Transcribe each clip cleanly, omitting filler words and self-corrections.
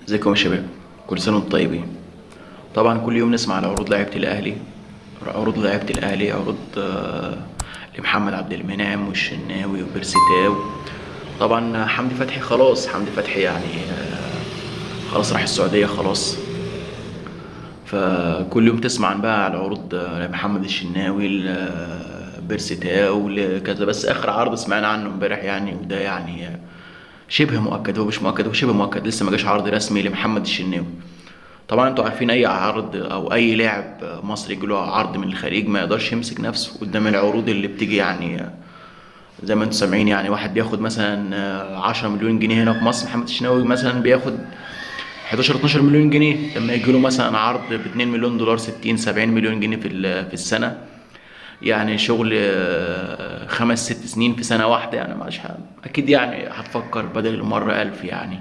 ازيكم يا شباب؟ كل سنة وانتم طيبين. طبعا كل يوم نسمع على عروض لعيبة الأهلي، عروض لمحمد عبد المنعم والشناوي وبيرسيتاو. طبعا حمدي فتحي خلاص، حمدي فتحي يعني خلاص راح السعودية خلاص. فكل يوم تسمع عن بقى على عروض لمحمد الشناوي، بيرسيتاو لكذا. بس آخر عرض سمعنا عنه امبارح يعني، وده يعني شبه مؤكد، هو مش مؤكد، هو شبه مؤكد، لسه ما جاش عرض رسمي لمحمد الشناوي. طبعا انتوا عارفين اي عرض او اي لاعب مصري يجيله عرض من الخليج ما يقدرش يمسك نفسه قدام العروض اللي بتيجي يعني. زي ما انتوا سامعين يعني، واحد بياخد مثلا 10 مليون جنيه هنا في مصر، محمد الشناوي مثلا بياخد 11 12 مليون جنيه. لما يجيله مثلا عرض ب 2 مليون دولار، 60 70 مليون جنيه في السنة، يعني شغل 5 6 سنين في سنة واحدة يعني. مش أكيد يعني هتفكر بدل المرة ألف يعني.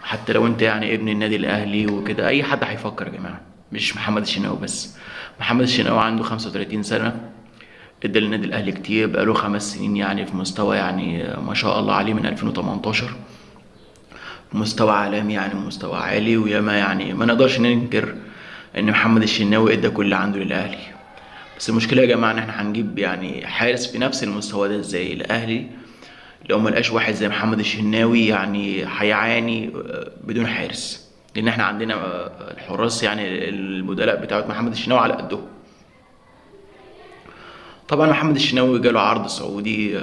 حتى لو أنت يعني ابن النادي الأهلي وكده، أي حد هيفكر يا جماعة، مش محمد الشناوي بس. محمد الشناوي عنده 35 سنة، ادى للنادي الأهلي كتير، بقاله 5 سنين يعني في مستوى يعني ما شاء الله عليه من 2018. مستوى عالمي يعني، مستوى عالي. وياما يعني ما نقدرش ننكر ان محمد الشناوي ادى كل اللي عنده للاهلي. بس المشكله يا جماعه ان احنا هنجيب يعني حارس في نفس المستوى ده ازاي؟ الاهلي لو ما لقاش واحد زي محمد الشناوي يعني هيعاني بدون حارس. لان احنا عندنا الحراس يعني البدلاء بتاعت محمد الشناوي على قدهم. طبعا محمد الشناوي جاله عرض سعودي،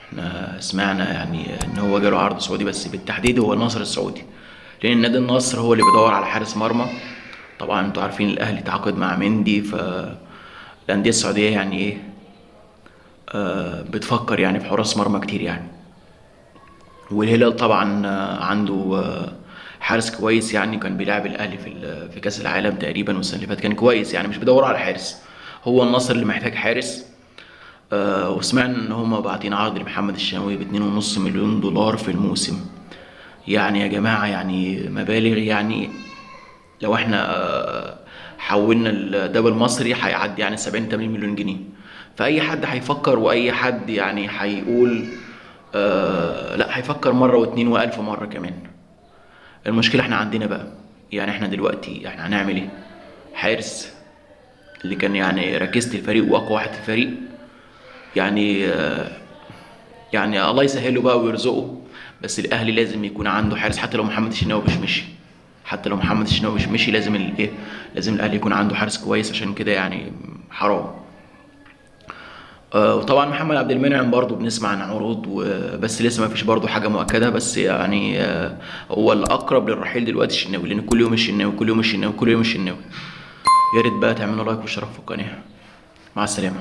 احنا سمعنا يعني ان هو جاله عرض سعودي، بس بالتحديد هو النصر السعودي. لان نادي النصر هو اللي بيدور على حارس مرمى. طبعا انتوا عارفين الاهلي تعاقد مع مندي، فالانديه السعوديه يعني ايه، بتفكر يعني في حراس مرمى كتير يعني. والهلال طبعا عنده حارس كويس يعني، كان بيلعب الاهلي في كاس العالم تقريبا، والسنه اللي فاتت كان كويس يعني. مش بيدوروا على حارس، هو النصر اللي محتاج حارس. وسمعنا ان هما باعتين عرض لمحمد الشناوي ب2.5 مليون دولار في الموسم. يعني يا جماعة يعني مبالغ يعني. لو احنا حولنا ده بالمصري هيعدي يعني 70 80 مليون جنيه. فأي حد هيفكر، وأي حد يعني هيقول لا، هيفكر مرة واتنين وألف مرة كمان. المشكلة احنا عندنا بقى يعني، احنا دلوقتي احنا هنعمل ايه؟ حارس اللي كان يعني ركيزة الفريق وأقوى واحد في الفريق يعني يعني الله يسهله بقى ويرزقه. بس الاهلي لازم يكون عنده حارس، حتى لو محمد الشناوي مش مشي. حتى لو محمد الشناوي مش مشي، لازم الايه، لازم الاهلي يكون عنده حارس كويس. عشان كده يعني حرام. وطبعا محمد عبد المنعم برضو بنسمع عن عروض بس لسه ما فيش برضو حاجه مؤكده. بس يعني هو الاقرب للرحيل دلوقتي الشناوي، لان كل يوم الشناوي، كل يوم الشناوي، كل يوم الشناوي. يا ريت بقى تعملوا لايك واشتراك في القناه. مع السلامه.